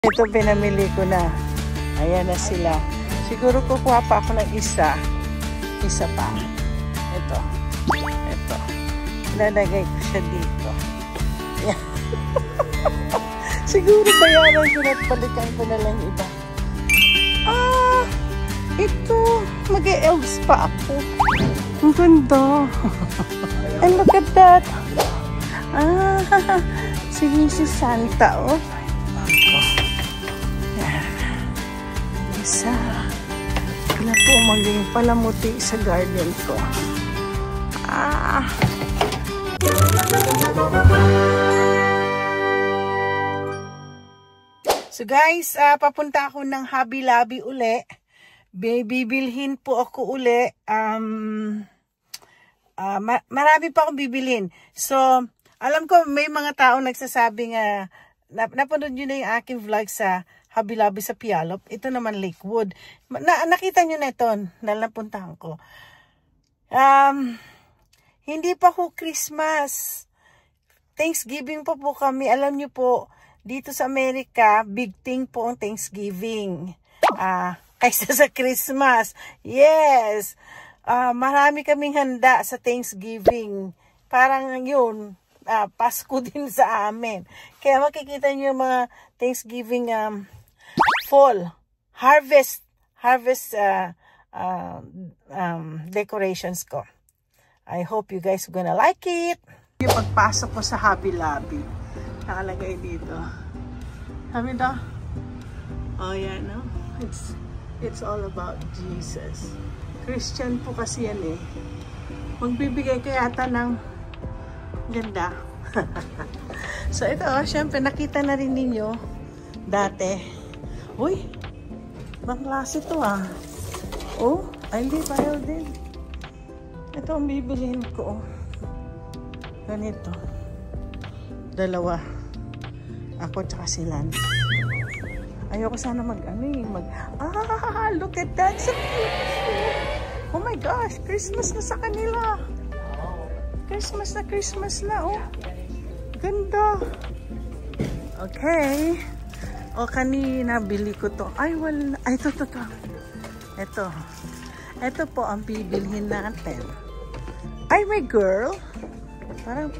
Ito pinamili ko na. Ayan na sila. Siguro kukuha pa ako ng isa. Isa pa. Ito. Ito. Lalagay ko siya dito. Ayan. Siguro bayaran ko na at balikan ko na lang iba. Ah! Ito. Mag-e-elves pa ako. Ang ganda. And look at that. Ah! Sige si Santa, oh. Isa. Wala po maging palamuti sa garden ko. Ah! So guys, papunta ako ng Hobby Lobby uli. Bibilhin po ako uli. Marami pa akong bibilhin. So, alam ko may mga tao nagsasabing napanood nyo na yung aking vlog sa Hobby Lobby sa Puyallup. Ito naman Lakewood. Nakita nyo na ito dahil napuntahan ko. Hindi pa po Christmas. Thanksgiving pa po kami. Alam nyo po, dito sa Amerika, big thing po ang Thanksgiving. Kaysa sa Christmas. Yes! Marami kaming handa sa Thanksgiving. Parang yun, Pasko din sa amin. Kaya makikita nyo yung mga Thanksgiving fall, harvest decorations ko. I hope you guys are gonna like it. Yung pagpasok ko sa Hobby Lobby, nakalagay dito. Sabi daw, oh yan, no? It's all about Jesus. Christian po kasi yan eh. Magbibigay ko yata ng ganda. So ito, syempre nakita na rin ninyo dati. Uy, bang klase ito ah. Oh, ay hindi tayo din. Ito ang bibilihin ko. Ganito. Dalawa. Ako tsaka si Lan. Ayoko sana look at that. So beautiful. Oh my gosh, Christmas na sa kanila. Christmas na, oh. Ganda. Okay. O, kanina bili ko to. Ay, wala. Ay, ito. Ito po ang bibilhin natin. Ay, may girl. Parang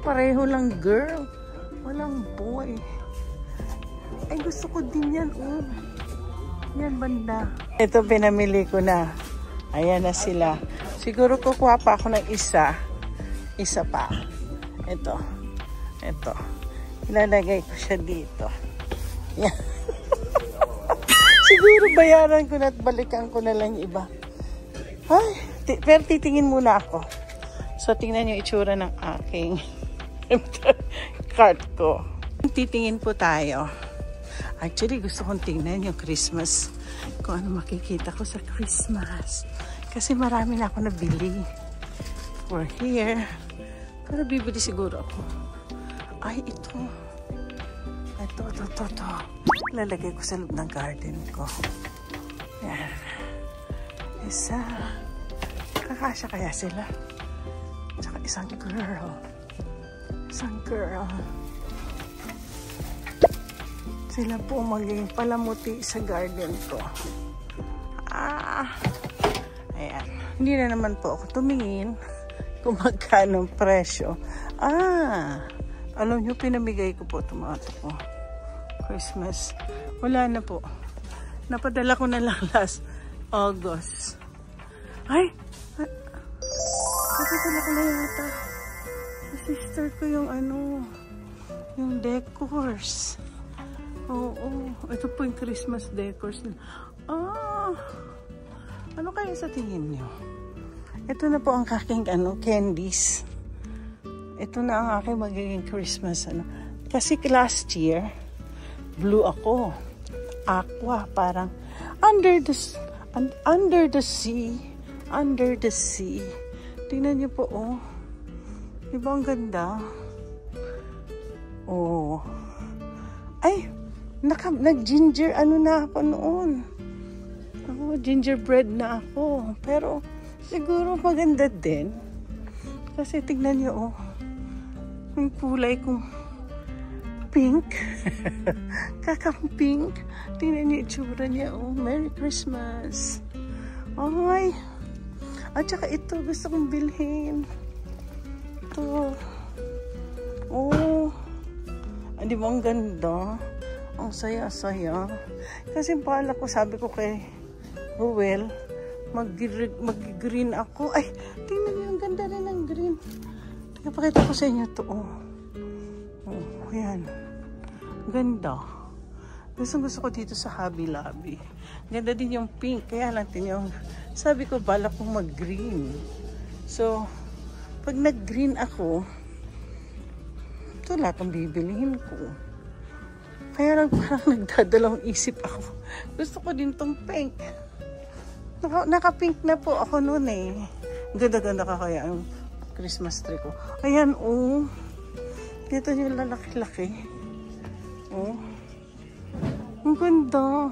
pareho lang girl. Walang boy. Ay, gusto ko din yan, oh. Yan, banda. Ito pinamili ko na. Ayan na sila. Siguro kukuha pa ako ng isa. Isa pa. Ito. Ilalagay ko siya dito. Yan. Siguro bayaran ko na at balikan ko na lang iba. Ay, pero titingin muna ako. So, tingnan yung itsura ng aking cart ko. Titingin po tayo. Actually, gusto kong tingnan yung Christmas. Kung ano makikita ko sa Christmas. Kasi marami na ako nabili. For here. Pero bibili siguro ako. Ay, ito. Ito. Lalagay ko sa loob ng garden ko. Yan. Isa. Kakasya kaya sila. Tsaka isang girl. Sila po maging palamuti sa garden ko. Ayan. Hindi na naman po ako tumingin kung magkano ang presyo. Alam nyo, pinamigay ko po tomato ko. Christmas. Wala na po. Napadala ko na lang last August. Ay! Napadala ko na yata. Sa sister ko yung yung decors. Oo. Ito po yung Christmas decors. Ano kaya sa tingin nyo? Ito na po ang aking candies. Ito na ang aking magiging Christmas. Kasi last year, blue ako. Aqua, parang under the sea. Tingnan niyo po, oh. Diba ang ganda? Oh. Ay, nag-ginger, na ako noon. Gingerbread na ako. Pero, siguro maganda din. Kasi tignan niyo, oh. Yung kulay kong pink. Kakang-pink. Tingnan niyo itsura niya. Oh, Merry Christmas. Ay. At saka ito, gusto kong bilhin. Ito. Oh. Hindi ba ang ganda? Ang saya-saya. Kasi pala ko, sabi ko kay Ruel, mag-green ako. Ay, tingnan niyo, ang ganda rin ng green. Pakita ko sa inyo ito. Oh. Oh, ayan. Ganda. Gusto ko dito sa Hobby Lobby. Ganda din yung pink. Kaya lang tingnan, sabi ko balak kong mag-green. So, pag nag-green ako, ito lahat ang bibilihin ko. Kaya lang parang nagdadalawang isip ako. Gusto ko din tong pink. Naka-pink na po ako noon eh. Ganda-ganda ka kaya ang Christmas tree ko. Ayan, oh. Dito yung lalaki-laki. Oh. Ang ganda.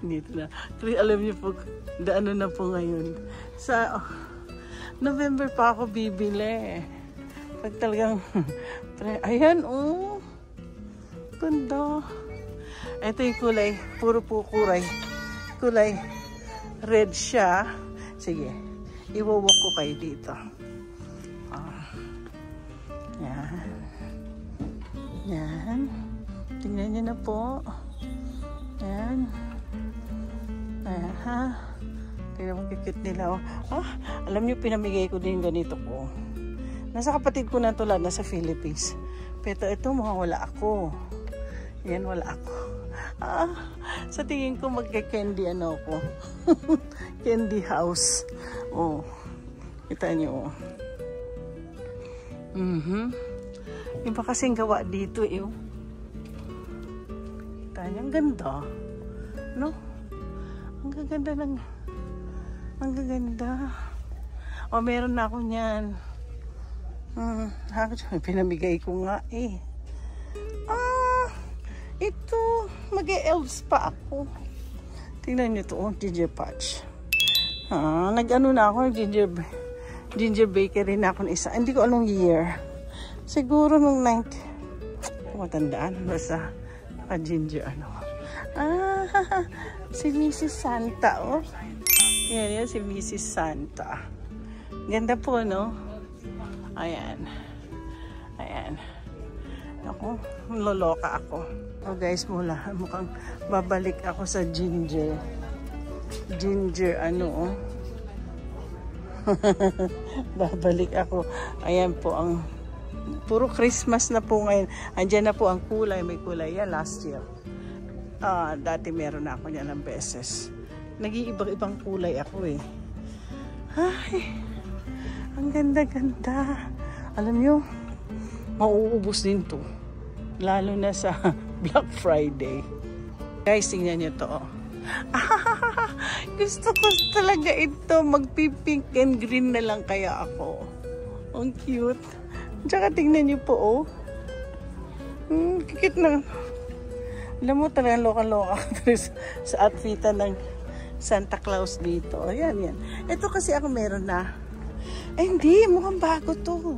Dito na. Alam niyo po, ano na po ngayon. Sa November pa ako bibili. Pag talagang, ayan, oh. Ganda. Ito yung kulay, puro po kulay red siya. Sige, iwawak ko kayo dito. Yan. Yan. Tingnan niyo na po. Yan. Ayan, ha. Tingnan mo kikit nila. Alam niyo, pinamigay ko din ganito ko. Nasa kapatid ko na tulad, nasa Philippines. Pero ito, wala ako. Yan, wala ako. Sa tingin ko magka-candy ano ako. Candy house. Oh. Kita niyo. Iba kasing gawa dito eh. Kita niyo, ang ganda. No? Ang gaganda ng ang gaganda. Oh, meron na ako niyan. Pinamigay ko nga eh. Ito, mag-e-elves pa ako. Tingnan nyo ito, ginger patch. Nag-ano na ako, ginger bakery na ako ng isa. Hindi ko anong year. Siguro nung 90. Matandaan, basta naka-ginger ano. Si Mrs. Santa, oh. Yan, si Mrs. Santa. Ganda po, no? Ayan. Ayan. Ako, loloka ako. Oh guys, mukhang babalik ako sa ginger. Ginger, ano, oh. Babalik ako. Ayan po ang, puro Christmas na po ngayon. Andyan na po ang kulay. May kulay yan last year. Dati meron na ako niyan ng beses. Nag-iibang-ibang kulay ako eh. Ay, ang ganda-ganda. Alam nyo, mauubos din to. Lalo na sa Black Friday. Guys, tingnan nyo to. Gusto ko talaga ito. Magpipink and green na lang kaya ako. Ang cute. Tsaka tingnan nyo po, oh. Kikit na. Alam mo, talagang loka-loka sa outfitan ng Santa Claus dito. Ayan, yan. Ito kasi ako meron na. Hindi, mukhang bago to.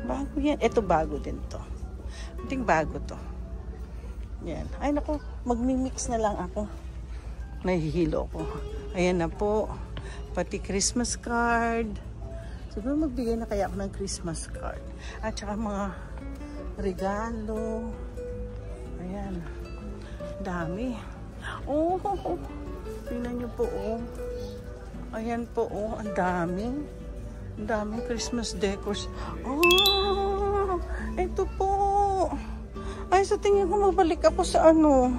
Bago yan. Ito bago din to. Ting bago to. Yan. Ay naku, magmi-mix na lang ako. Nahihilo ko. Ayan na po. Pati Christmas card. Siguro magbigay na kaya ako ng Christmas card. At saka mga regalo. Ayan. Dami. Oh. Tingnan nyo po, oh. Ayan po, oh. Ang dami. Ang dami Christmas decors. Oh! Ito po. Ay, sa tingin ko mabalik ako sa ano.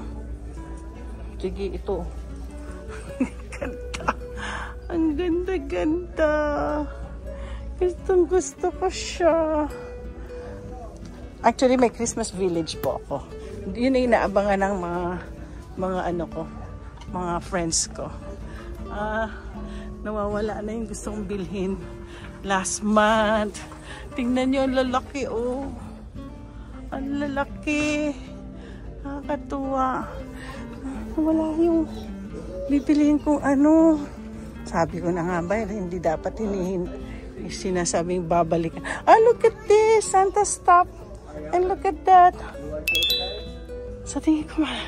Sige, ito. Ganda. Ang ganda-ganda. Gustong-gusto ko siya. Actually, may Christmas village po ako. Yun ay inaabangan ng mga ano ko, mga friends ko. Nawawala na yung gusto kong bilhin. Last month. Tingnan nyo, ang lalaki, oh. Ang lalaki. Nakakatuwa. Wala yung bibilihin kong ano. Sabi ko na nga ba, hindi dapat sinasabing babalik. Look at this. there's Santa stop. And look at that. Sa tingin ko man.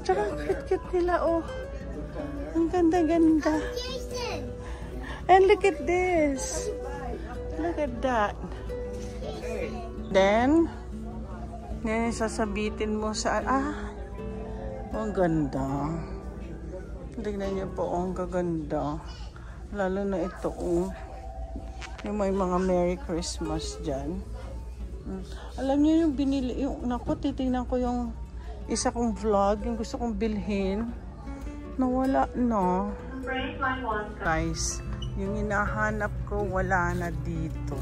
Tsaka cute nila, oh. Ang ganda-ganda. And look at this. Look at that. Then, sasabitin mo sa... ang ganda. Tignan niyo po, ang gaganda. Lalo na ito, oh. Yung may mga Merry Christmas dyan. Alam niyo yung binili, naku, titingnan ko yung isa kong vlog, yung gusto kong bilhin. Nawala na. Guys, yung hinahanap ko, wala na dito.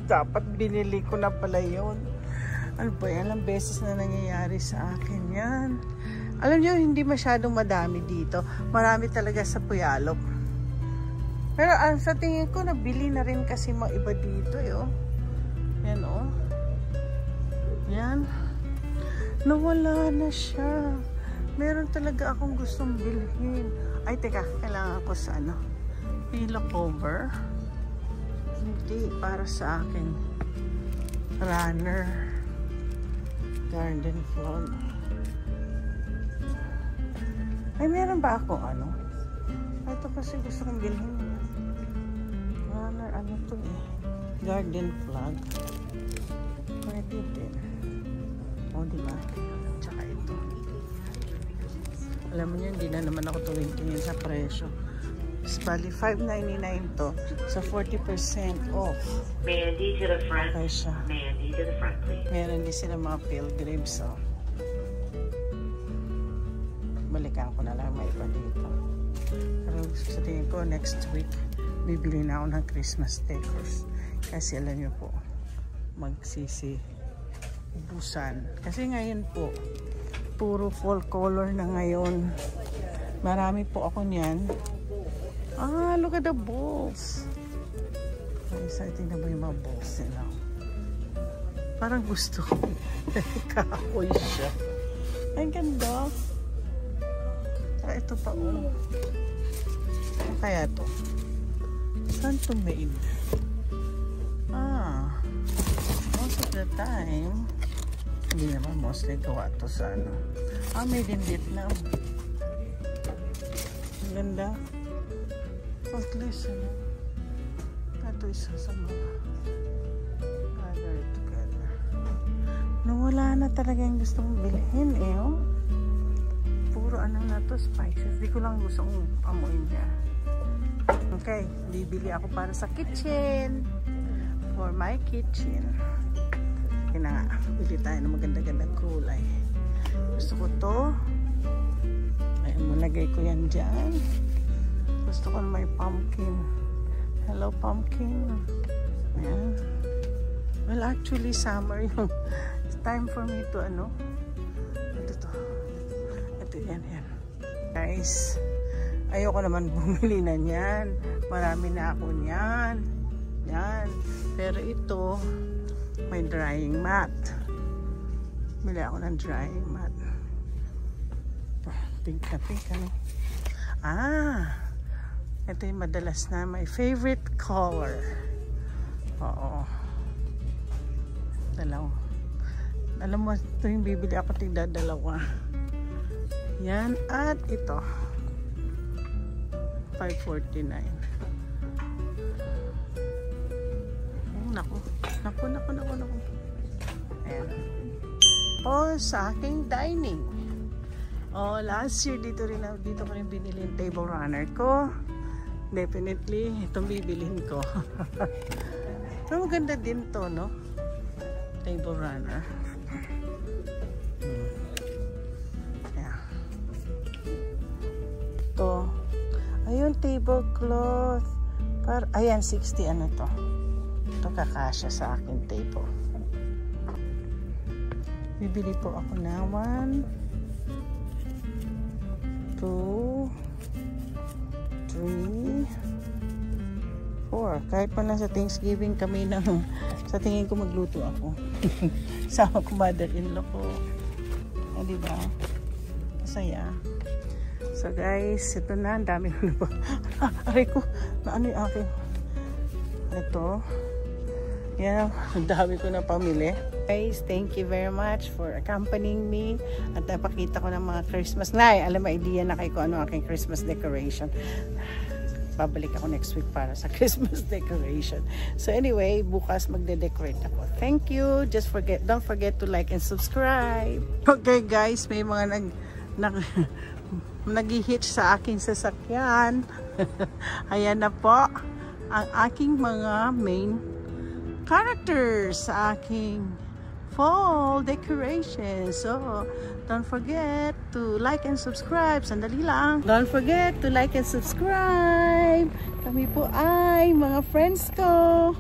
Dapat binili ko na pala yun. Ano ba yan? Ilang beses na nangyayari sa akin yan. Alam niyo, hindi masyadong madami dito. Marami talaga sa Puyallup. Pero sa tingin ko, nabili na rin kasi mga iba dito, oh. Yan, oh. Yan. Nawala na siya. Meron talaga akong gustong bilhin. Ay, teka, kailangan ko sa ano? Pillow cover. Hindi, para sa akin. Runner. Garden frog. Ay, meron ba ako, ano? Ito kasi gusto kong bilhin. Runner, ano to eh? Garden flag. Pwede din. O, diba? Tsaka ito. Alam mo nyo, hindi na naman ako tumingin sa presyo. Bali, $5.99 to. So, 40% off. Mandy to the front. Presyo. Mandy to the front, please. Meron din sila mga pilgrims, oh. Balikan ko na lang may iba dito. Pero sa tingin ko, next week, bibili na ako ng Christmas decors. Kasi alam nyo po, busan. Kasi ngayon po, puro fall color na ngayon. Marami po ako niyan. Look at the balls. Exciting na ba yung mga balls nila? Parang gusto ko. Kahoy siya. Ang ganda. Ito pa, oh. Ano kaya to? Saan to made? Most of the time, hindi naman mostly gawa to sa ano. Made in Vietnam. Ang ganda. Pag-list, ano? Ito isa sa mga gather together. Nawala na talaga yung gusto mong bilhin, eh, oh. Puro ano na to, spices. Di ko lang gusto kong amoy niya. Okay, bibili ako para sa kitchen. For my kitchen. Kaya na nga, bili tayo ng maganda-gandang kulay. Gusto ko to. Ay, malagay ko yan dyan. Gusto ko may pumpkin. Hello, pumpkin. Ayan. Well, actually, summer yung it's time for me to, ano, yan. Guys, ayoko naman bumili na niyan. Marami na ako niyan. Yan. Pero ito, may drying mat. Bili ako ng drying mat. Pink na pink, ano? Ito yung madalas na my favorite color. Oo. Dalawa. Alam mo, ito yung bibili ako, tigda-dalawa. Yan, at ito $5.49. Naku. Ayan. Sa aking dining. Last year dito ko rin binili yung table runner ko. Definitely itong bibilhin ko. Pero maganda din to, no? Table runner. To. Ayun, tablecloth. Ayan, 60 ano to. Ito kakasya sa akin table. Bibili po ako na 1, 2, 3, 4. Kahit pa lang sa Thanksgiving kami sa tingin ko magluto ako. Sama ko mother-in-law ko. Diba? Masaya. So guys, ito na, ang dami ko na po. Aray ko, na ano yung akin. Ito, Yan, ang dami ko na pamili. Guys, thank you very much for accompanying me. At napakita ko ng mga Christmas. Alam mo, idea na kayo kung ano aking Christmas decoration. Babalik ako next week para sa Christmas decoration. So anyway, bukas magde-decorate ako. Thank you. Don't forget to like and subscribe. Okay guys, may mga nag-hitch sa aking sasakyan. Ayan na po ang aking mga main characters sa aking fall decoration. So, don't forget to like and subscribe. Sandali lang. Don't forget to like and subscribe. Kami po ay mga friends ko.